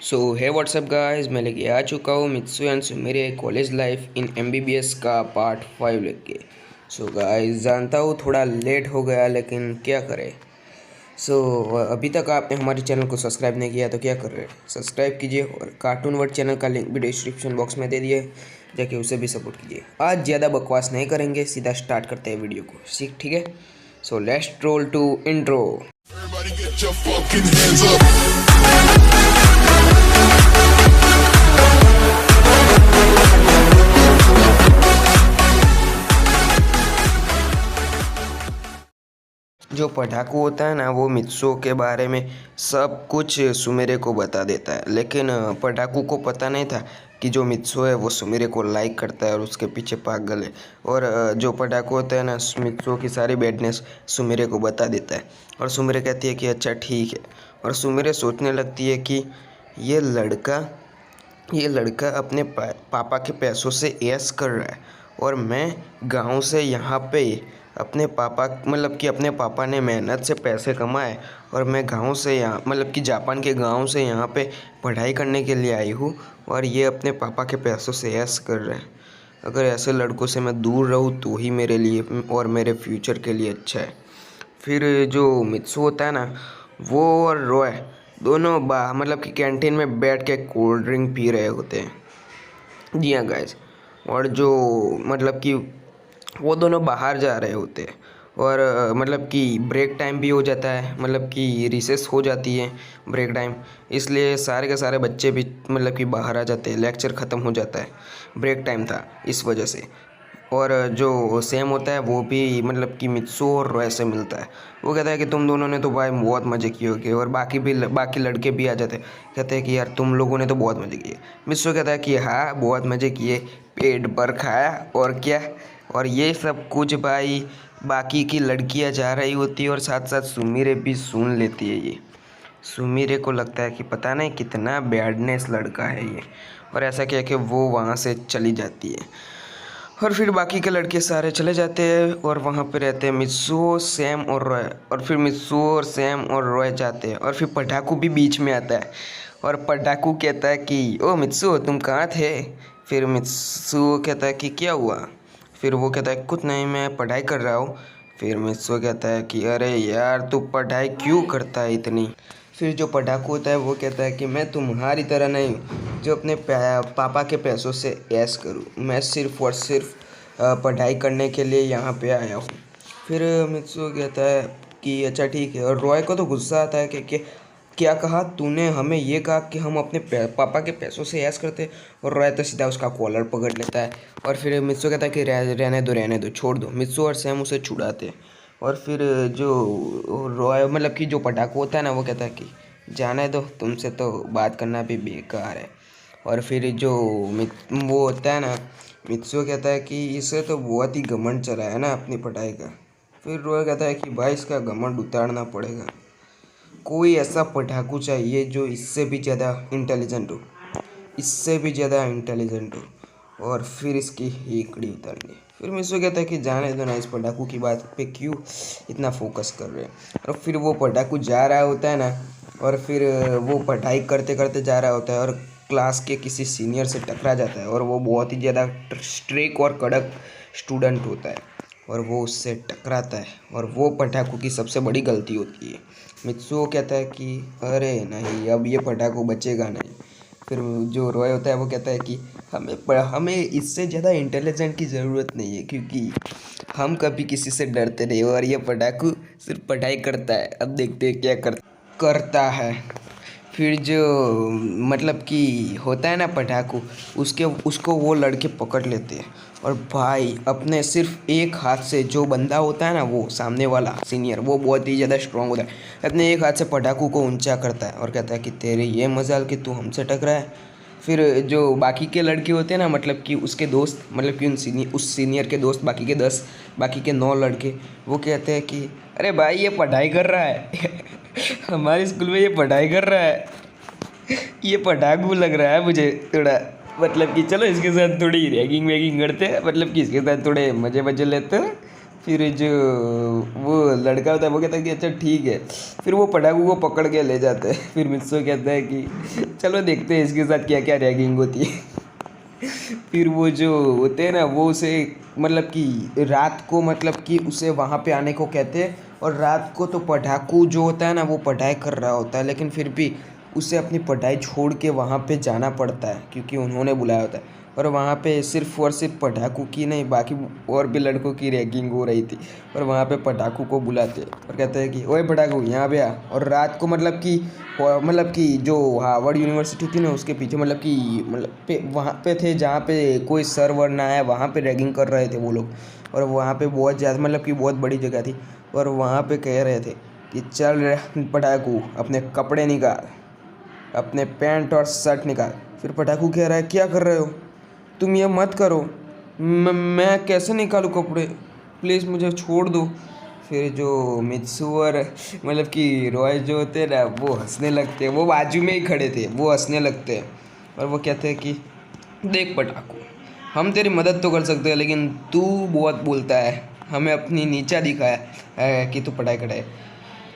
सो है WhatsApp guys, मैं लेके आ चुका हूँ मित्सु एंड मेरे कॉलेज लाइफ इन एमबीबीएस का पार्ट 5 लेके। सो गाइस, जानता हूँ थोड़ा लेट हो गया, लेकिन क्या करें। सो अभी तक आपने हमारे चैनल को सब्सक्राइब नहीं किया तो क्या कर रहे हैं, सब्सक्राइब कीजिए और कार्टून वर्ड चैनल का लिंक भी डिस्क्रिप्शन बॉक्स में दे दिए, जाके उसे भी सपोर्ट कीजिए। आज ज़्यादा बकवास नहीं करेंगे, सीधा स्टार्ट करते हैं वीडियो को, ठीक है। So let's roll to intro. Everybody get your fucking hands up. जो पढ़ाकू होता है ना, वो मित्सो के बारे में सब कुछ सुमेरे को बता देता है, लेकिन पढ़ाकू को पता नहीं था कि जो मित्सो है वो सुमेरे को लाइक करता है और उसके पीछे पागल है। और जो पढ़ाकू होता है ना, मित्सो की सारी बैडनेस सुमेरे को बता देता है और सुमेरे कहती है कि अच्छा ठीक है। और सुमेरे सोचने लगती है कि ये लड़का अपने पापा के पैसों से ऐश कर रहा है और मैं गांव से यहाँ पे अपने पापा अपने पापा ने मेहनत से पैसे कमाए और मैं गांव से यहाँ कि जापान के गांव से यहाँ पे पढ़ाई करने के लिए आई हूँ और ये अपने पापा के पैसों से ऐश कर रहे हैं। अगर ऐसे लड़कों से मैं दूर रहूँ तो ही मेरे लिए और मेरे फ्यूचर के लिए अच्छा है। फिर जो मित्सु होता है ना, वो और रॉय दोनों कि कैंटीन में बैठ के कोल्ड ड्रिंक पी रहे होते हैं। जी हाँ गाइस। और जो कि वो दोनों बाहर जा रहे होते हैं और कि ब्रेक टाइम भी हो जाता है, कि रिसेस हो जाती है, ब्रेक टाइम। इसलिए सारे के सारे बच्चे भी कि बाहर आ जाते हैं, लेक्चर ख़त्म हो जाता है, ब्रेक टाइम था इस वजह से। और जो सैम होता है वो भी कि मित्सु और रॉय से मिलता है। वो कहता है कि तुम दोनों ने तो भाई बहुत मज़े किए होंगे, और बाकी लड़के भी आ जाते हैं, कहते हैं कि यार तुम लोगों ने तो बहुत मज़े किए। मित्सु कहता है कि हाँ बहुत मज़े किए, पेट भर खाया और क्या। और ये सब कुछ भाई बाकी की लड़कियां जा रही होती है और साथ साथ सुमीरे भी सुन लेती है। ये सुमीरे को लगता है कि पता नहीं कितना बैडनेस लड़का है ये, और ऐसा कह के वो वहाँ से चली जाती है। और फिर बाकी के लड़के सारे चले जाते हैं और वहाँ पे रहते हैं मित्सु, सैम और रॉय। और फिर मित्सु और सैम और रॉय जाते हैं और फिर पटाकू भी बीच में आता है और पटाकू कहता है कि ओ मित्सु तुम कहाँ थे। फिर मित्सु कहता है कि क्या हुआ। फिर वो कहता है कुछ नहीं, मैं पढ़ाई कर रहा हूँ। फिर मित्सु कहता है कि अरे यार तू पढ़ाई क्यों करता है इतनी। फिर जो पढ़ाकू होता है वो कहता है कि मैं तुम्हारी तरह नहीं हूँ जो अपने पापा के पैसों से ऐश करूँ, मैं सिर्फ़ और सिर्फ पढ़ाई करने के लिए यहाँ पे आया हूँ। फिर मित्सु कहता है कि अच्छा ठीक है। और रॉय को तो गुस्सा आता है कि क्या कहा तूने, हमें ये कहा कि हम अपने पापा के पैसों से ऐश करते। और रॉय तो सीधा उसका कॉलर पकड़ लेता है और फिर मित्सु कहता है कि रहने दो छोड़ दो। मित्सु और सैम उसे छुड़ाते हैं। और फिर जो रॉय कि जो पटाखा होता है ना, वो कहता है कि जाने दो, तुमसे तो बात करना भी बेकार है। और फिर जो वो होता है ना, मित्सु कहता है कि इसे तो बहुत ही घमंड चला है ना अपनी पढ़ाई का। फिर रॉय कहता है कि भाई इसका घमंड उतारना पड़ेगा, कोई ऐसा पढ़ाकू चाहिए जो इससे भी ज़्यादा इंटेलिजेंट हो, इससे भी ज़्यादा इंटेलिजेंट हो, और फिर इसकी हेकड़ी उतारनी। फिर मित्सु कहता है कि जाने दो ना, इस पढ़ाकू की बात पे क्यों इतना फोकस कर रहे हैं। और फिर वो पढ़ाकू जा रहा होता है ना, और फिर वो पढ़ाई करते करते जा रहा होता है और क्लास के किसी सीनियर से टकरा जाता है, और वो बहुत ही ज़्यादा स्ट्रिक्ट और कड़क स्टूडेंट होता है और वो उससे टकराता है, और वो पटाकू की सबसे बड़ी गलती होती है। मित्सुओ कहता है कि अरे नहीं, अब ये पटाकू बचेगा नहीं। फिर जो रॉय होता है वो कहता है कि हमें इससे ज़्यादा इंटेलिजेंट की ज़रूरत नहीं है, क्योंकि हम कभी किसी से डरते नहीं, और ये पटाकू सिर्फ पढ़ाई करता है, अब देखते हैं क्या करता है। फिर जो कि होता है ना पटाकू, उसको वो लड़के पकड़ लेते हैं और भाई अपने सिर्फ एक हाथ से, जो बंदा होता है ना वो सामने वाला सीनियर, वो बहुत ही ज़्यादा स्ट्रांग होता है, अपने एक हाथ से पटाकू को ऊंचा करता है और कहता है कि तेरे ये मजाल कि तू हमसे टकरा है। फिर जो बाकी के लड़के होते हैं ना, कि उसके दोस्त, कि उस सीनियर के दोस्त, बाकी के 9 लड़के, वो कहते हैं कि अरे भाई ये पढ़ाई कर रहा है हमारे स्कूल में ये पढ़ाई कर रहा है, ये पटाखू लग रहा है मुझे थोड़ा, कि चलो इसके साथ थोड़ी रैगिंग वैगिंग करते हैं, कि इसके साथ थोड़े मज़े लेते हैं। फिर जो वो लड़का होता है वो कहता है कि अच्छा ठीक है। फिर वो पटाखू को पकड़ के ले जाते हैं। फिर मित्सु कहता है कि चलो देखते हैं इसके साथ क्या क्या रैगिंग होती है। फिर वो जो होते हैं ना वो उसे मतलब कि रात को मतलब कि उसे वहाँ पे आने को कहते हैं। और रात को तो पढ़ाकू जो होता है ना वो पढ़ाई कर रहा होता है, लेकिन फिर भी उसे अपनी पढ़ाई छोड़ के वहाँ पे जाना पड़ता है क्योंकि उन्होंने बुलाया होता है। और वहाँ पे सिर्फ और सिर्फ पढ़ाकू की नहीं, बाकी और भी लड़कों की रैगिंग हो रही थी। और वहाँ पे पढ़ाकू को बुलाते और कहते हैं कि ओए पढ़ाकू यहाँ पे आ। और रात को मतलब कि जो हार्वर्ड यूनिवर्सिटी थी ना उसके पीछे वहाँ पे थे जहाँ पे कोई सर वर ना आया, वहाँ पे रैगिंग कर रहे थे वो लोग। और वहाँ पे बहुत ज़्यादा मतलब कि बहुत बड़ी जगह थी। और वहाँ पे कह रहे थे कि चल रे पढ़ाकू अपने कपड़े निकाल, अपने पैंट और शर्ट निकाल। फिर पटाखू कह रहा है क्या कर रहे हो तुम, ये मत करो। मैं कैसे निकालूँ कपड़े, प्लीज़ मुझे छोड़ दो। फिर जो मित्सु और मतलब कि रॉय जो होते हैं ना वो हंसने लगते हैं, वो बाजू में ही खड़े थे, वो हंसने लगते हैं। और वो कहते हैं कि देख पटाखू, हम तेरी मदद तो कर सकते हैं लेकिन तू बहुत बोलता है, हमें अपनी नीचा दिखाया है कि तू पढ़ाई करे।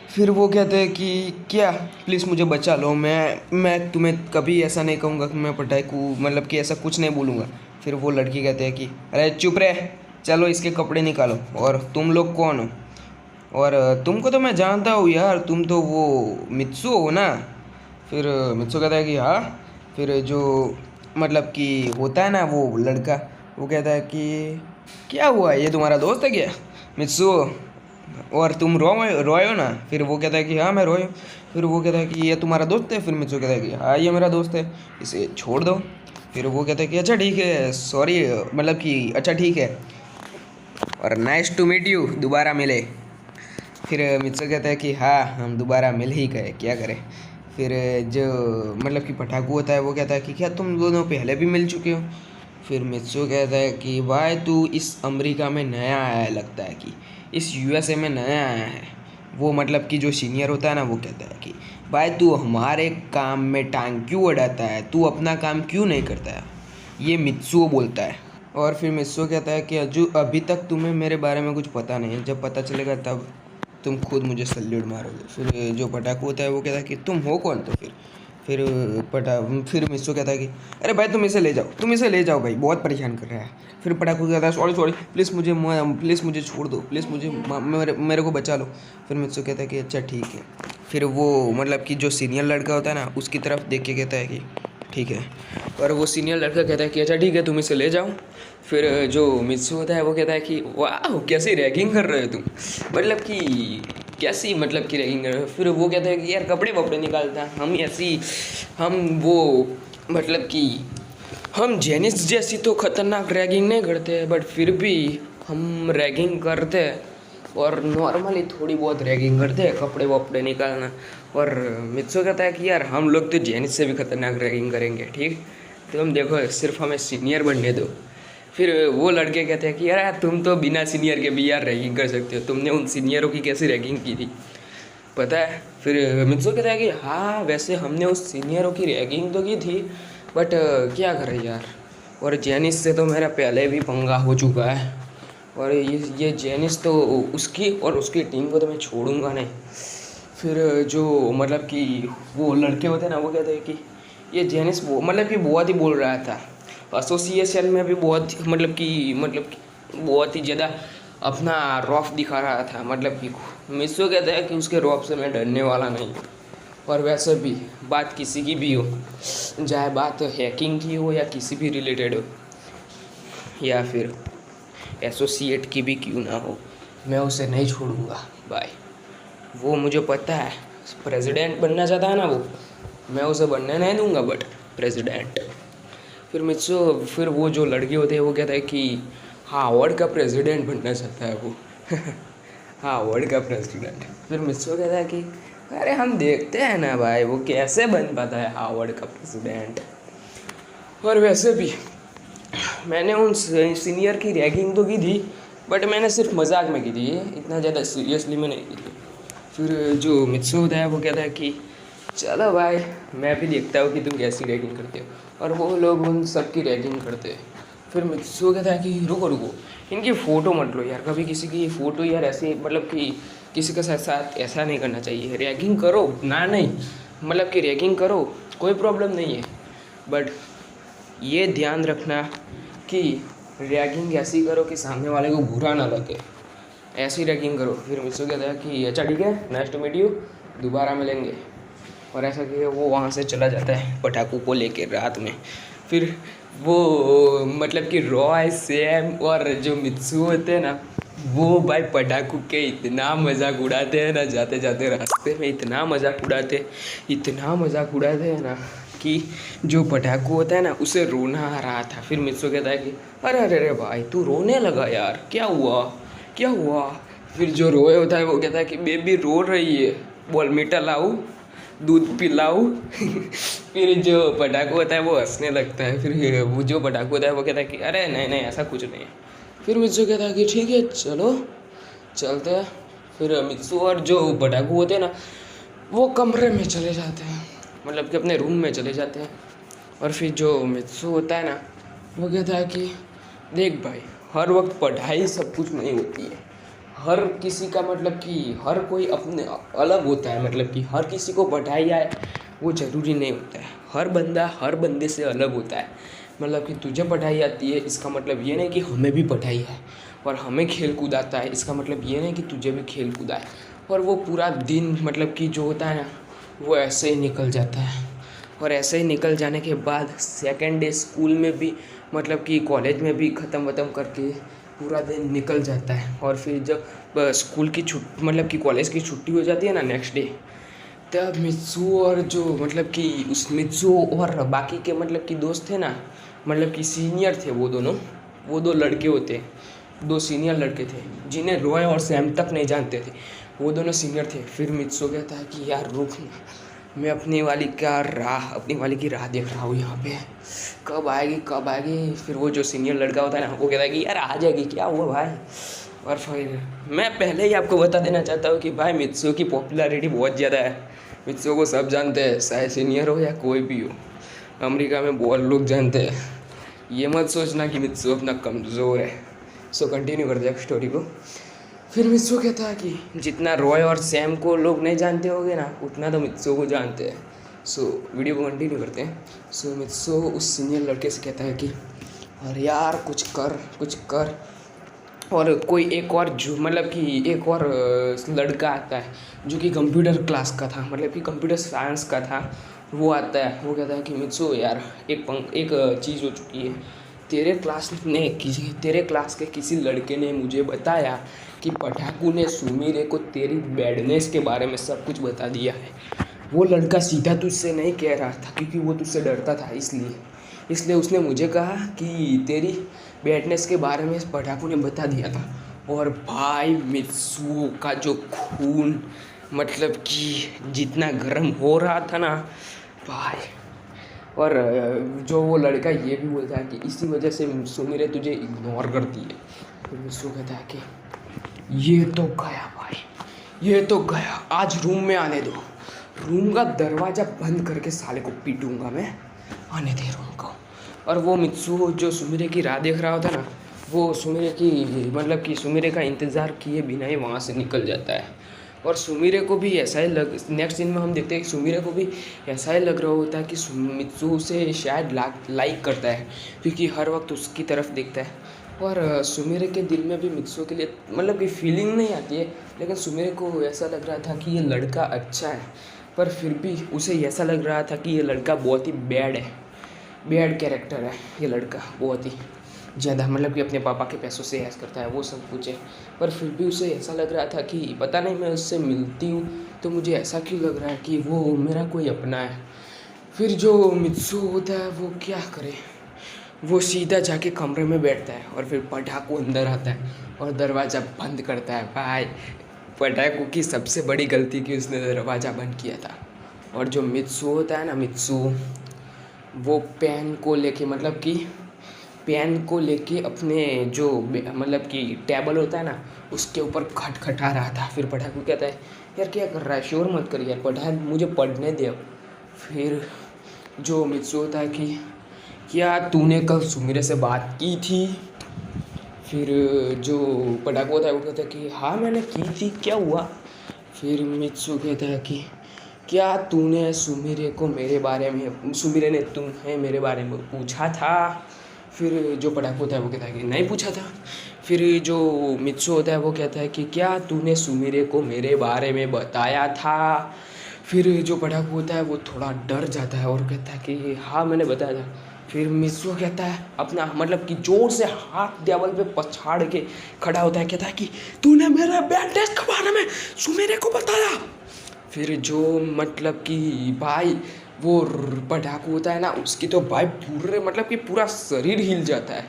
फिर वो कहते हैं कि क्या प्लीज़ मुझे बचा लो, मैं तुम्हें कभी ऐसा नहीं कहूँगा कि मैं पढ़ाई को मतलब कि ऐसा कुछ नहीं बोलूँगा। फिर वो लड़की कहते हैं कि अरे चुप रहे, चलो इसके कपड़े निकालो। और तुम लोग कौन हो? और तुमको तो मैं जानता हूँ यार, तुम तो वो मित्सु हो ना। फिर मित्सु कहता है कि हाँ। फिर जो मतलब कि होता है ना वो लड़का, वो कहता है कि क्या हुआ, ये तुम्हारा दोस्त है क्या मित्सु? और तुम रॉय हो ना? फिर वो कहता है कि हाँ मैं रॉय हूँ। फिर वो कहता है कि ये तुम्हारा दोस्त है? फिर मित्सु कहता है कि हाँ ये मेरा दोस्त है, इसे छोड़ दो। फिर वो कहता है कि अच्छा ठीक है, सॉरी मतलब कि अच्छा ठीक है, और नाइस टू मीट यू, दोबारा मिले। फिर मित्सु कहता है कि हाँ हम दोबारा मिल ही गए, क्या करें। फिर जो मतलब कि पटाखू होता है वो कहता है कि क्या तुम दोनों पहले भी मिल चुके हो? फिर मित्सु कहता है कि भाई तू इस अमेरिका में नया आया है, लगता है कि इस यूएसए में नया आया है। वो मतलब कि जो सीनियर होता है ना वो कहता है कि भाई तू हमारे काम में टांग क्यों अड़ाता है, तू अपना काम क्यों नहीं करता है, ये मित्सु बोलता है। और फिर मित्सु कहता है कि अभी तक तुम्हें मेरे बारे में कुछ पता नहीं है, जब पता चलेगा तब तुम खुद मुझे सल्यूट मारोगे। फिर जो पटाखू होता है वो कहता है कि तुम हो कौन? तो फिर मित्सु कहता है कि अरे भाई तुम इसे ले जाओ भाई, बहुत परेशान कर रहा है। फिर पटाखू कहता है सॉरी प्लीज़ मुझे छोड़ दो, प्लीज़ मुझे मेरे को बचा लो। फिर मित्सु कहता है कि अच्छा ठीक है। फिर वो मतलब कि जो सीनियर लड़का होता है ना उसकी तरफ देख के कहता है कि ठीक है। और वो सीनियर लड़का कहता है कि अच्छा ठीक है तुम इसे ले जाओ। फिर जो मित्सु होता है वो कहता है कि वाह कैसी रैगिंग कर रहे हो तुम, मतलब कि कैसी मतलब कि रैगिंग कर रहे हो। फिर वो कहता है कि यार कपड़े वपड़े निकालता है, हम वो मतलब कि हम जेनिस जैसी तो खतरनाक रैगिंग नहीं करते, बट फिर भी हम रैगिंग करते हैं और नॉर्मली थोड़ी बहुत रैगिंग करते हैं, कपड़े वपड़े निकालना। और मित्सु कहता है कि यार हम लोग तो जेनिस से भी खतरनाक रैगिंग करेंगे, ठीक तुम देखो सिर्फ हमें सीनियर बनने दो। फिर वो लड़के कहते हैं कि यार तुम तो बिना सीनियर के भी यार रैगिंग कर सकते हो, तुमने उन सीनियरों की कैसी रैगिंग की थी पता है? फिर मित्सु कहता है कि हाँ वैसे हमने उस सीनियरों की रैगिंग तो की थी, बट क्या करें यार, और जेनिस से तो मेरा पहले भी पंगा हो चुका है, और ये जेनिस तो उसकी टीम को तो मैं छोड़ूंगा नहीं। फिर जो मतलब कि वो लड़के होते हैं ना वो कहते हैं कि ये जेनिस मतलब कि बहुत ही बोल रहा था, एसोसिएशन में भी बहुत मतलब कि बहुत ही ज़्यादा अपना रौफ दिखा रहा था। मतलब कि मित्सु कहता है कि उसके रौफ से मैं डरने वाला नहीं। और वैसे भी बात किसी की भी हो, चाहे बात हैकिंग की हो या किसी भी रिलेटेड हो या फिर एसोसिएट की भी क्यों ना हो, मैं उसे नहीं छोड़ूंगा भाई। वो मुझे पता है प्रेसिडेंट बनना चाहता है ना वो, मैं उसे बनने नहीं दूंगा, बट प्रेसिडेंट। फिर वो जो लड़के होते हैं वो कहता है कि हार्वर्ड का प्रेसिडेंट बनना चाहता है वो। हार्वर्ड का प्रेसिडेंट। फिर मित्सु कहता है कि अरे हम देखते हैं ना भाई वो कैसे बन पाता है हार्वर्ड का प्रेसिडेंट। और वैसे भी मैंने उन सीनियर की रैगिंग तो की थी, बट मैंने सिर्फ मजाक में की थी, इतना ज़्यादा सीरियसली में नहीं की थी। फिर जो मित्सु होता है वो कहता है कि चलो भाई मैं भी देखता हूँ कि तुम कैसी रैगिंग करते हो। और वो लोग उन सब की रैगिंग करते हैं। फिर मित्सु कहता है कि रुको इनकी फ़ोटो मत लो यार, कभी किसी की फ़ोटो यार ऐसी मतलब कि किसी के साथ ऐसा नहीं करना चाहिए। रैगिंग करो ना, नहीं मतलब कि रैगिंग करो कोई प्रॉब्लम नहीं है, बट ये ध्यान रखना कि रैगिंग ऐसी करो कि सामने वाले को बुरा ना लगे, ऐसी रैगिंग करो। फिर मित्सू कहता है कि अच्छा ठीक है, नाइस टू मीट यू, दोबारा मिलेंगे। और ऐसा कि वो वहाँ से चला जाता है पटाखों को लेके रात में। फिर वो मतलब कि रॉय, सैम और जो मित्सू होते हैं ना, वो भाई पटाखों के इतना मजाक उड़ाते हैं ना, जाते जाते रास्ते में इतना मजाक उड़ाते हैं ना कि जो पटाखू होता है ना उसे रोना आ रहा था। फिर मित्सू कहता है कि अरे अरे अरे भाई तू रोने लगा यार, क्या हुआ। फिर जो रोए होता है वो कहता है कि बेबी रो रही है, बोल मीठा लाऊं, दूध पिलाऊं। फिर जो पटाखू होता है वो हंसने लगता है। फिर वो जो पटाखू होता है वो कहता है कि अरे नहीं ऐसा कुछ नहीं है। फिर मित्सू कहता है कि ठीक है चलो चलते हैं। फिर मित्सू और जो पटाखू होते हैं ना वो कमरे में चले जाते हैं, मतलब कि अपने रूम में चले जाते हैं। और फिर जो मित्सू होता है ना वो कहता है कि देख भाई, हर वक्त पढ़ाई सब कुछ नहीं होती है। हर किसी का मतलब कि हर कोई अपने अलग होता है, मतलब कि हर किसी को पढ़ाई आए वो ज़रूरी नहीं होता है। हर बंदा हर बंदे से अलग होता है। मतलब कि तुझे पढ़ाई आती है इसका मतलब ये नहीं कि हमें भी पढ़ाई है, और हमें खेल कूद आता है इसका मतलब ये नहीं कि तुझे भी खेल कूद आए। और वो पूरा दिन मतलब कि जो होता है ना वो ऐसे ही निकल जाता है। और ऐसे ही निकल जाने के बाद सेकेंड डे स्कूल में भी मतलब कि कॉलेज में भी ख़त्म करके पूरा दिन निकल जाता है। और फिर जब स्कूल की मतलब कि कॉलेज की छुट्टी हो जाती है ना नेक्स्ट डे, तब मित्सू और जो मतलब कि उस मित्सू और बाकी के मतलब कि दोस्त थे ना, मतलब कि सीनियर थे वो दो लड़के होते, दो सीनियर लड़के थे जिन्हें रॉय और सैम तक नहीं जानते थे, वो दोनों सीनियर थे। फिर मित्सू कहता है कि यार रुक ना, मैं अपनी वाली की राह देख रहा हूँ यहाँ पे, कब आएगी। फिर वो जो सीनियर लड़का होता है ना वो कहता है कि यार आ जाएगी, क्या हुआ भाई। और फिर मैं पहले ही आपको बता देना चाहता हूँ कि भाई मित्सू की पॉपुलैरिटी बहुत ज़्यादा है। मित्सू को सब जानते हैं, चाहे सीनियर हो या कोई भी हो, अमेरिका में बहुत लोग जानते हैं। ये मत सोचना कि मित्सू अपना कमज़ोर है। सो कंटिन्यू करते हैं स्टोरी को। फिर मित्सू कहता है कि जितना रॉय और सैम को लोग नहीं जानते होंगे ना उतना तो मित्सू को जानते हैं। सो वीडियो को कंटिन्यू करते हैं। सो मित्सू उस सीनियर लड़के से कहता है कि अरे यार कुछ कर। और कोई एक और जो मतलब कि एक और लड़का आता है जो कि कंप्यूटर क्लास का था, मतलब कि कंप्यूटर साइंस का था। वो आता है, वो कहता है कि मित्सू यार एक चीज़ हो चुकी है। तेरे क्लास के किसी लड़के ने मुझे बताया कि पटाकू ने सुमीरे को तेरी बैडनेस के बारे में सब कुछ बता दिया है। वो लड़का सीधा तुझसे नहीं कह रहा था क्योंकि वो तुझसे डरता था, इसलिए उसने मुझे कहा कि तेरी बैडनेस के बारे में पटाकू ने बता दिया था। और भाई मित्सू का जो खून मतलब कि जितना गर्म हो रहा था ना भाई। और जो वो लड़का ये भी बोलता है कि इसी वजह से सुमीरे तुझे इग्नोर करती है। तो मित्सू कहता है कि ये तो गया भाई, ये तो गया, आज रूम में आने दो, रूम का दरवाज़ा बंद करके साले को पीटूंगा मैं, आने दे रूम को। और वो मित्सू जो सुमीरे की राह देख रहा होता ना, वो सुमीरे की मतलब कि सुमीरे का इंतज़ार किए बिना ही वहाँ से निकल जाता है। और सुमीरे को भी ऐसा ही नेक्स्ट सीन में हम देखते हैं कि सुमीरे को भी ऐसा ही लग रहा होता है कि मित्सू उसे शायद लाइक करता है क्योंकि हर वक्त उसकी तरफ देखता है। और सुमीरे के दिल में भी मित्सू के लिए मतलब कि फीलिंग नहीं आती है, लेकिन सुमीरे को ऐसा लग रहा था कि ये लड़का अच्छा है, पर फिर भी उसे ऐसा लग रहा था कि ये लड़का बहुत ही बैड कैरेक्टर है। ये लड़का बहुत ही ज़्यादा मतलब कि अपने पापा के पैसों से ऐश करता है, वो सब कुछ है। पर फिर भी उसे ऐसा लग रहा था कि पता नहीं, मैं उससे मिलती हूँ तो मुझे ऐसा क्यों लग रहा है कि वो मेरा कोई अपना है। फिर जो मित्सू होता है वो क्या करे, वो सीधा जाके कमरे में बैठता है और फिर पटाकू अंदर आता है और दरवाज़ा बंद करता है। भाई पटाकू की सबसे बड़ी गलती कि उसने दरवाज़ा बंद किया था। और जो मित्सू होता है ना, मित्सू वो पेन को लेके अपने जो मतलब कि टेबल होता है ना उसके ऊपर खटखटा रहा था। फिर पटाकू कहता है यार क्या कर रहा है, शोर मत कर यार, मुझे पढ़ने दे। फिर जो मित्सू होता है कि क्या तूने कल सुमीरे से बात की थी। फिर जो पटाकू होता है वो कहता है कि हाँ मैंने की थी, क्या हुआ। फिर मित्सू कहता है कि क्या तूने सुमीरे ने तुम्हें मेरे बारे में पूछा था? फिर जो पढ़ाकू होता है वो कहता है कि नहीं पूछा था। फिर जो मित्सु होता है वो कहता है कि क्या तूने सुमीरे को मेरे बारे में बताया था? फिर जो पढ़ाकू होता है वो थोड़ा डर जाता है और कहता है कि हाँ मैंने बताया था। फिर मित्सु कहता है अपना मतलब कि जोर से हाथ टेबल पे पछाड़ के खड़ा होता है, कहता है कि तूने मेरे बैड टेस्ट के बारे में सुमीरे को बताया। फिर जो मतलब कि भाई वो पटाखू होता है ना, उसकी तो भाई पूरे मतलब कि पूरा शरीर हिल जाता है,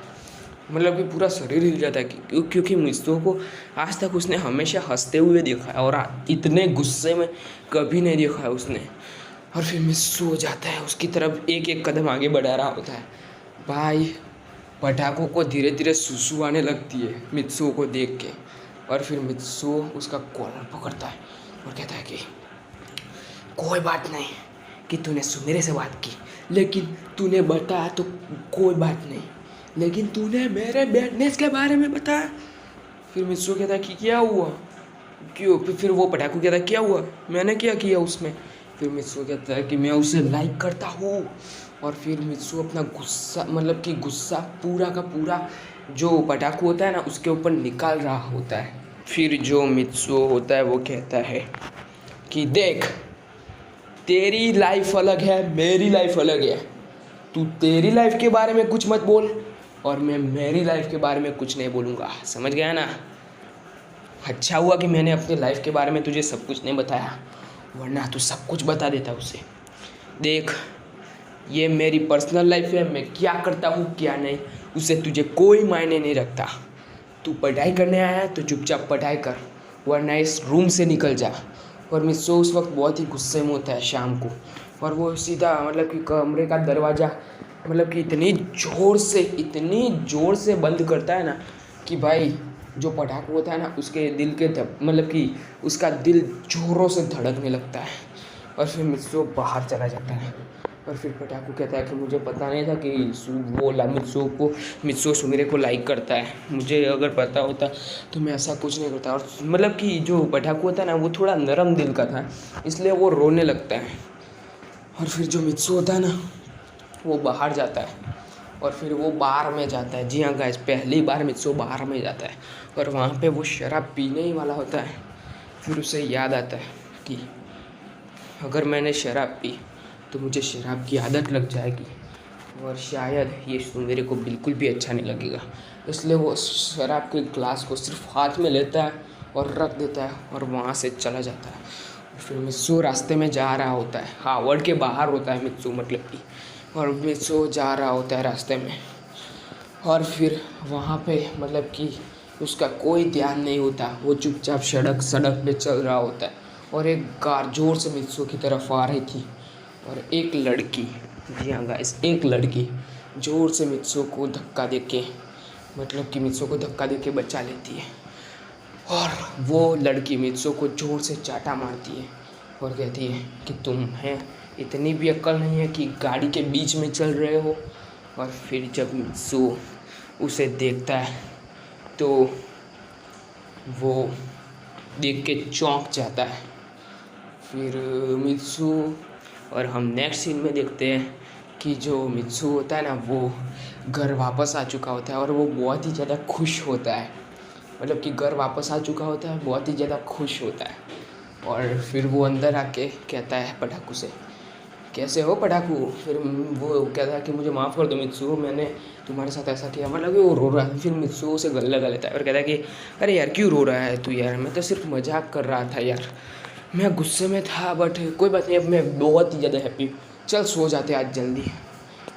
मतलब कि पूरा शरीर हिल जाता है क्योंकि मित्सु को आज तक उसने हमेशा हंसते हुए देखा है और इतने गुस्से में कभी नहीं देखा है उसने। और फिर मित्सु हो जाता है उसकी तरफ एक एक कदम आगे बढ़ा रहा होता है। भाई पटाखों को धीरे धीरे सुसु आने लगती है मित्सु को देख के। और फिर मित्सु उसका कॉलर पकड़ता है और कहता है कि कोई बात नहीं कि तूने सुमेरे से बात की, लेकिन तूने बताया तो कोई बात नहीं, लेकिन तूने मेरे बैडनेस के बारे में बताया। फिर मित्सु कहता है कि क्या हुआ, क्यों? फिर वो पटाखू कहता है क्या हुआ, मैंने क्या किया उसमें? फिर मित्सु कहता है कि मैं उसे लाइक करता हूँ। और फिर मित्सु अपना गुस्सा मतलब कि गुस्सा पूरा का पूरा जो पटाखू होता है ना उसके ऊपर निकाल रहा होता है। फिर जो मित्सु होता है वो कहता है कि देख, तेरी लाइफ अलग है, मेरी लाइफ अलग है, तू तेरी लाइफ के बारे में कुछ मत बोल और मैं मेरी लाइफ के बारे में कुछ नहीं बोलूँगा, समझ गया ना? अच्छा हुआ कि मैंने अपनी लाइफ के बारे में तुझे सब कुछ नहीं बताया, वरना तू सब कुछ बता देता उसे। देख, ये मेरी पर्सनल लाइफ है, मैं क्या करता हूँ क्या नहीं उससे तुझे कोई मायने नहीं रखता। तू पढ़ाई करने आया है तो चुपचाप पढ़ाई कर, वरना इस रूम से निकल जा। और मित्सु उस वक्त बहुत ही गुस्से में होता है शाम को, और वो सीधा मतलब कि कमरे का दरवाज़ा मतलब कि इतनी ज़ोर से बंद करता है ना कि भाई जो पटाखा होता है ना उसके दिल के मतलब कि उसका दिल जोरों से धड़कने लगता है। और फिर मित्सु बाहर चला जाता है। और फिर पटाखू कहता है कि मुझे पता नहीं था कि वो मित्सु सुमीरे को लाइक करता है, मुझे अगर पता होता तो मैं ऐसा कुछ नहीं करता। और मतलब कि जो पटाखू होता है ना वो थोड़ा नरम दिल का था, इसलिए वो रोने लगता है। और फिर जो मित्सु होता है ना वो बाहर जाता है और फिर वो बार में जाता है। जी हाँ गाइस, पहली बार मित्सु बार में जाता है और वहाँ पे वो शराब पीने ही वाला होता है। फिर उसे याद आता है कि अगर मैंने शराब पी तो मुझे शराब की आदत लग जाएगी और शायद ये सुमेरे को बिल्कुल भी अच्छा नहीं लगेगा। इसलिए वो शराब के ग्लास को सिर्फ हाथ में लेता है और रख देता है और वहाँ से चला जाता है। और फिर मित्सु रास्ते में जा रहा होता है, हार्वर्ड के बाहर होता है मित्सु मतलब कि, और मित्सु जा रहा होता है रास्ते में। और फिर वहाँ पे मतलब कि उसका कोई ध्यान नहीं होता, वो चुपचाप सड़क पे चल रहा होता है और एक कार जोर से मित्सु की तरफ आ रही थी और एक लड़की, जी हाँ गाइस, एक लड़की जोर से मित्सु को धक्का देके मतलब कि मित्सु को धक्का देके बचा लेती है। और वो लड़की मित्सु को जोर से चाटा मारती है और कहती है कि तुम्हें इतनी भी अक्ल नहीं है कि गाड़ी के बीच में चल रहे हो। और फिर जब मित्सु उसे देखता है तो वो देख के चौंक जाता है। फिर मित्सु और हम नेक्स्ट सीन में देखते हैं कि जो मित्सु होता है ना वो घर वापस आ चुका होता है और वो बहुत ही ज़्यादा खुश होता है, मतलब कि घर वापस आ चुका होता है, बहुत ही ज़्यादा खुश होता है। और फिर वो अंदर आके कहता है पटाखू से, कैसे हो पटाखू? फिर वो कहता है कि मुझे माफ़ कर दो मित्सु, मैंने तुम्हारे साथ ऐसा किया, मतलब कि वो रो रहा है। फिर मित्सु उसे गले लगा लेता है और कहता है कि अरे यार क्यों रो रहा है तू यार, मैं तो सिर्फ मजाक कर रहा था यार, मैं गुस्से में था, बट कोई बात नहीं, अब मैं बहुत ही ज़्यादा हैप्पी हूँ, चल सो जाते आज जल्दी,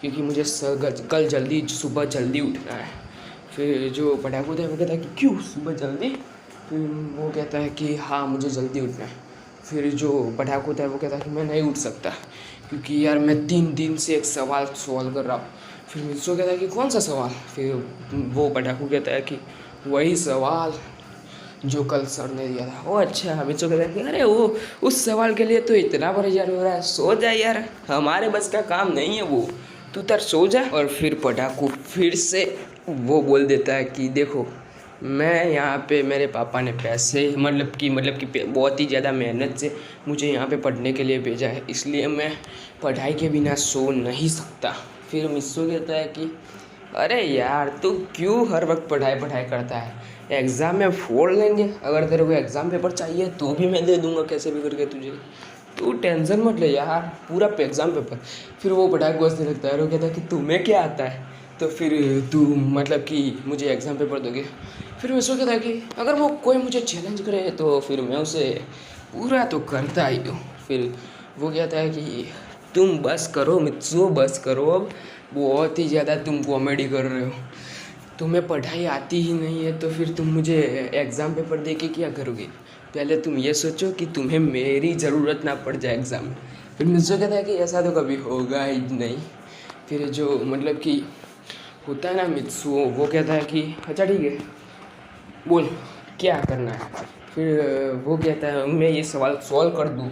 क्योंकि मुझे कल जल्दी सुबह जल्दी उठना है। फिर जो पटाखू होता है वो कहता है कि क्यों सुबह जल्दी? फिर वो कहता है कि हाँ मुझे जल्दी उठना है। फिर जो पटाखू होता है वो कहता है कि मैं नहीं उठ सकता क्योंकि यार मैं 3 दिन से एक सवाल सॉल्व कर रहा हूँ। फिर मित्सु कहता है कि कौन सा सवाल? फिर वो पटाखू कहता है कि वही सवाल जो कल सर ने दिया था। ओ अच्छा। मित्सु कहता है कि अरे वो उस सवाल के लिए तो इतना परेशान हो रहा है, सो जा यार, हमारे बस का काम नहीं है वो, तू तर सो जा। और फिर पटाखू फिर से वो बोल देता है कि देखो मैं यहाँ पे मेरे पापा ने पैसे मतलब कि बहुत ही ज़्यादा मेहनत से मुझे यहाँ पे पढ़ने के लिए भेजा है, इसलिए मैं पढ़ाई के बिना सो नहीं सकता। फिर मिस्सू कहता है कि अरे यार तू क्यों हर वक्त पढ़ाई पढ़ाई करता है, एग्ज़ाम में फोड़ लेंगे, अगर तेरे को एग्ज़ाम पेपर चाहिए तो भी मैं दे दूँगा कैसे भी करके तुझे, तू टेंशन मत ले यार, पूरा एग्ज़ाम पेपर। फिर वो पढ़ाई को हंसने लगता है और वो कहता है कि तुम्हें क्या आता है, तो फिर तू मतलब कि मुझे एग्ज़ाम पेपर दोगे। फिर मैं सोचा था कि अगर वो कोई मुझे चैलेंज करे तो फिर मैं उसे पूरा तो करता ही हूँ। फिर वो कहता है कि तुम बस करो मित्सु, बस करो, अब बहुत ही ज़्यादा तुम कॉमेडी कर रहे हो, तुम्हें पढ़ाई आती ही नहीं है तो फिर तुम मुझे एग्ज़ाम पेपर दे के क्या करोगे, पहले तुम ये सोचो कि तुम्हें मेरी ज़रूरत ना पड़ जाए एग्ज़ाम में। फिर मित्सु कहता है कि ऐसा तो कभी होगा ही नहीं। फिर जो मतलब कि होता है ना मित्सु, वो कहता है कि अच्छा ठीक है बोल क्या करना है। फिर वो कहता है मैं ये सवाल सॉल्व कर दूँ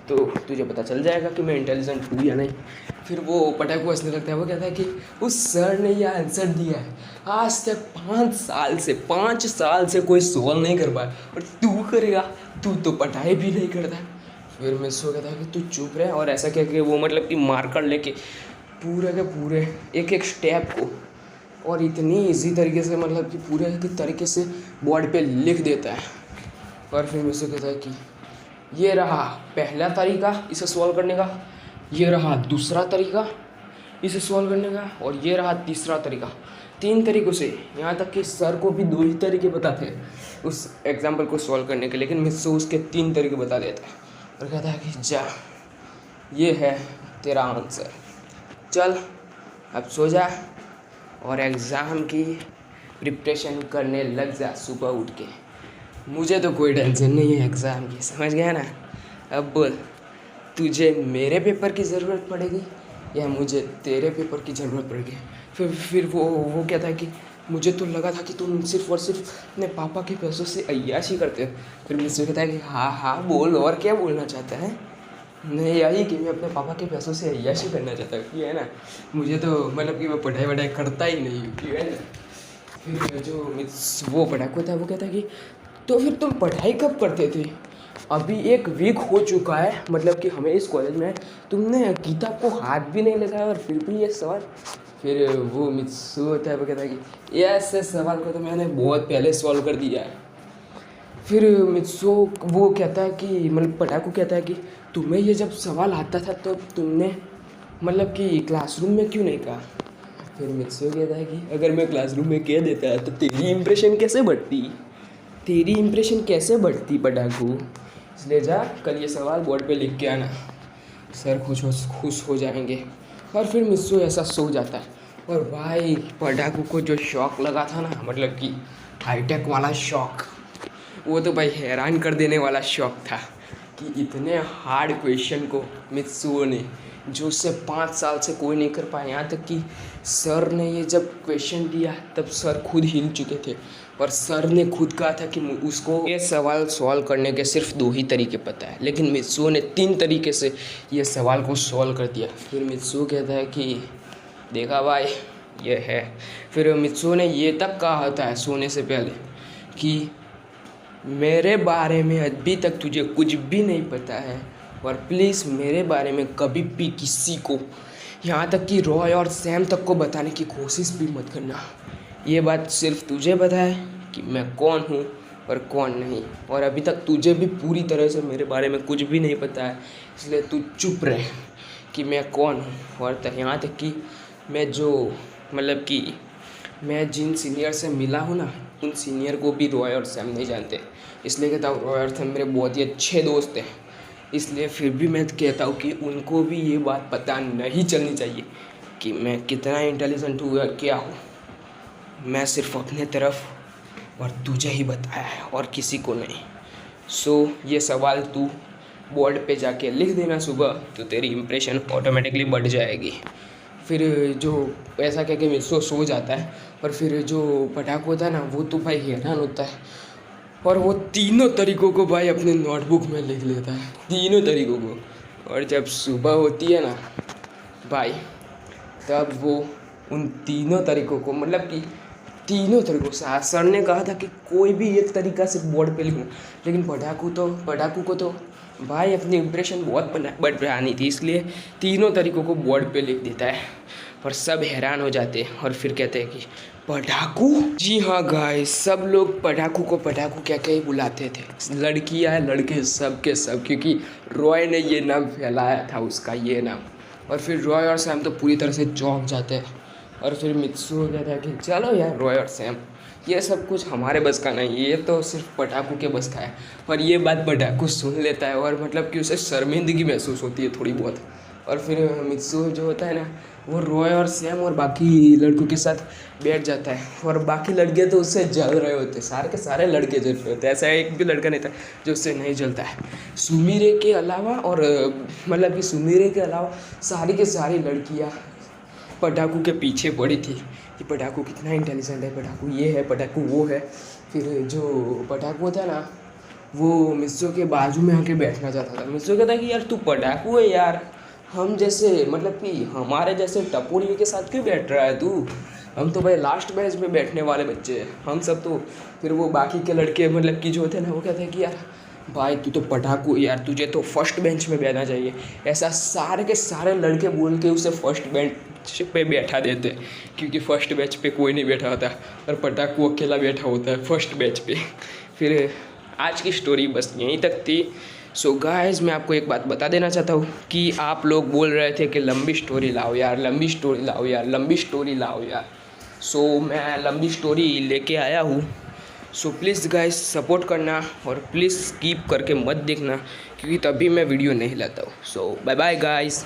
तो तुझे पता चल जाएगा कि मैं इंटेलिजेंट हूँ या नहीं। फिर वो पटाखू हंसने लगता है, वो कहता है कि उस सर ने यह आंसर दिया है, आज तक 5 साल से कोई सॉल्व नहीं कर पाया और तू करेगा, तू तो पढ़ाई भी नहीं करता। फिर मैं सो कहता है कि तू चुप रहे, और ऐसा कह के वो मतलब कि मार्कर लेके पूरे के पूरे एक एक स्टेप को और इतनी इजी तरीके से मतलब कि पूरे के तरीके से बोर्ड पे लिख देता है। और फिर मुझसे कहता है कि ये रहा पहला तरीका इसे सॉल्व करने का, ये रहा दूसरा तरीका इसे सॉल्व करने का, और ये रहा तीसरा तरीका। 3 तरीक़ों से, यहाँ तक कि सर को भी 2 ही तरीके बताते हैं उस एग्जाम्पल को सॉल्व करने के, लेकिन मुझसे उसके 3 तरीके बता देता है और कहता है कि जा ये है तेरा आंसर, चल अब सो जा और एग्ज़ाम की प्रिपरेशन करने लग जा सुबह उठ के। मुझे तो कोई टेंशन नहीं है एग्ज़ाम की, समझ गया ना। अब बोल तुझे मेरे पेपर की ज़रूरत पड़ेगी या मुझे तेरे पेपर की ज़रूरत पड़ेगी। फिर वो कहता है कि मुझे तो लगा था कि तुम सिर्फ़ और सिर्फ अपने पापा के पैसों से अय्याशी करते हो। फिर मुझसे कहता है कि हाँ बोल, और क्या बोलना चाहता है। नहीं यही कि मैं अपने पापा के पैसों से अय्याशी करना चाहता हूँ, ये है ना। मुझे तो मतलब कि मैं पढ़ाई वढ़ाई करता ही नहीं हूँ, ये है ना। फिर जो वो पढ़ाकू था वो कहता है कि तो फिर तुम पढ़ाई कब करते थे, अभी 1 वीक हो चुका है, मतलब कि हमें इस कॉलेज में तुमने किताब को हाथ भी नहीं लगाया और फिर भी ये सवाल। फिर वो मित्सु होता है वो कहता है कि ये ऐसे सवाल को तो मैंने बहुत पहले सॉल्व कर दिया है। फिर मित्सु वो कहता है कि मतलब पटाकू कहता है कि तुम्हें ये जब सवाल आता था तो तुमने मतलब कि क्लासरूम में क्यों नहीं कहा। फिर मित्सु कहता है कि अगर मैं क्लासरूम में कह देता तो तेरी इम्प्रेशन कैसे बढ़ती पटाकू, इसलिए जा कल ये सवाल बोर्ड पे लिख के आना, सर खुश हो जाएंगे। और फिर मित्सु ऐसा सो जाता है। और भाई पटाकू को जो शौक लगा था ना, मतलब कि हाईटेक वाला शौक, वो तो भाई हैरान कर देने वाला शौक था कि इतने हार्ड क्वेश्चन को मित्सुओ ने, जो उससे 5 साल से कोई नहीं कर पाया। यहाँ तक कि सर ने ये जब क्वेश्चन दिया तब सर खुद हिल चुके थे और सर ने खुद कहा था कि उसको ये सवाल सॉल्व करने के सिर्फ 2 ही तरीके पता है, लेकिन मित्सुओ ने 3 तरीके से ये सवाल को सॉल्व कर दिया। फिर मित्सुओ कहता है कि देखा भाई ये है। फिर मित्सुओ ने ये तक कहा होता है सोने से पहले कि मेरे बारे में अभी तक तुझे कुछ भी नहीं पता है और प्लीज़ मेरे बारे में कभी भी किसी को, यहाँ तक कि रॉय और सैम तक को बताने की कोशिश भी मत करना। ये बात सिर्फ तुझे पता है कि मैं कौन हूँ और कौन नहीं, और अभी तक तुझे भी पूरी तरह से मेरे बारे में कुछ भी नहीं पता है, इसलिए तू चुप रहे कि मैं कौन हूँ। और यहाँ तक कि मैं जो मतलब कि मैं जिन सीनियर से मिला हूँ ना, उन सीनियर को भी रॉय और सैम नहीं जानते, इसलिए कहता हूँ रॉय और सैम मेरे बहुत ही अच्छे दोस्त हैं, इसलिए फिर भी मैं कहता हूँ कि उनको भी ये बात पता नहीं चलनी चाहिए कि मैं कितना इंटेलिजेंट हूँ या क्या हूँ। मैं सिर्फ अपने तरफ और तुझे ही बताया है और किसी को नहीं। सो ये सवाल तू बोर्ड पे जाके लिख देना सुबह, तो तेरी इम्प्रेशन ऑटोमेटिकली बढ़ जाएगी। फिर जो ऐसा कह के मित्सु सो जाता है, और फिर जो पटाखा होता है ना, वो तो भाई हैरान होता है और वो 3 तरीक़ों को भाई अपने नोटबुक में लिख लेता है, 3 तरीक़ों को। और जब सुबह होती है ना भाई, तब वो उन 3 तरीक़ों को मतलब कि तीनों तरीकों से। सर ने कहा था कि कोई भी एक तरीका से बोर्ड पे लिखना, लेकिन पढ़ाकू को तो भाई अपनी इम्प्रेशन बहुत बढ़ानी थी, इसलिए तीनों तरीकों को बोर्ड पे लिख देता है। और सब हैरान हो जाते हैं और फिर कहते हैं कि पढ़ाकू। जी हाँ गाइस, सब लोग पढ़ाकू को पढ़ाकू क्या क्या ही बुलाते थे, लड़कियाँ लड़के सब के सब, क्योंकि रॉय ने ये नाम फैलाया था उसका ये नाम। और फिर रॉय और सैम तो पूरी तरह से चौंक जाते हैं। और फिर मित्सू कहता है कि चलो यार रॉय और सैम, ये सब कुछ हमारे बस का नहीं, ये तो सिर्फ पटाखू के बस का है। पर ये बात पटाखू सुन लेता है और मतलब कि उसे शर्मिंदगी महसूस होती है थोड़ी बहुत। और फिर मित्सू जो होता है ना, वो रॉय और सैम और बाकी लड़कों के साथ बैठ जाता है। और बाकी लड़के तो उससे जल रहे होते, सारे के सारे लड़के जल रहे होते, ऐसा एक भी लड़का नहीं था जो उससे नहीं जलता है। सुमीरे के अलावा और मतलब कि सुमीरे के अलावा सारी के सारी लड़कियाँ पटाखू के पीछे पड़ी थी कि पटाखू कितना इंटेलिजेंट है, पटाखू ये है, पटाखू वो है। फिर जो पटाखू था ना, वो मित्सू के बाजू में आके बैठना चाहता था। मित्सू कहता है कि यार तू पटाखू है यार, हम जैसे मतलब कि हमारे जैसे टपोरी के साथ क्यों बैठ रहा है तू, हम तो भाई लास्ट बेंच पे बैठने वाले बच्चे हैं हम सब तो। फिर वो बाकी के लड़के मतलब कि जो थे ना, वो कहते हैं कि यार भाई तू तो पटाखू यार, तुझे तो फर्स्ट बेंच में बैठना चाहिए। ऐसा सारे के सारे लड़के बोल के उसे फर्स्ट बेंच पे बैठा देते, क्योंकि फर्स्ट बेंच पे कोई नहीं बैठा होता और पटाखू अकेला बैठा होता है फर्स्ट बेंच पे। फिर आज की स्टोरी बस यहीं तक थी। सो गाइस, मैं आपको एक बात बता देना चाहता हूँ कि आप लोग बोल रहे थे कि लंबी स्टोरी लाओ यार, लंबी स्टोरी लाओ यार, लंबी स्टोरी लाओ यार। सो मैं लंबी स्टोरी लेके आया हूँ। सो प्लीज़ गाइस सपोर्ट करना और प्लीज़ स्किप करके मत देखना, क्योंकि तभी मैं वीडियो नहीं लाता हूँ। सो बाय बाय गाइस।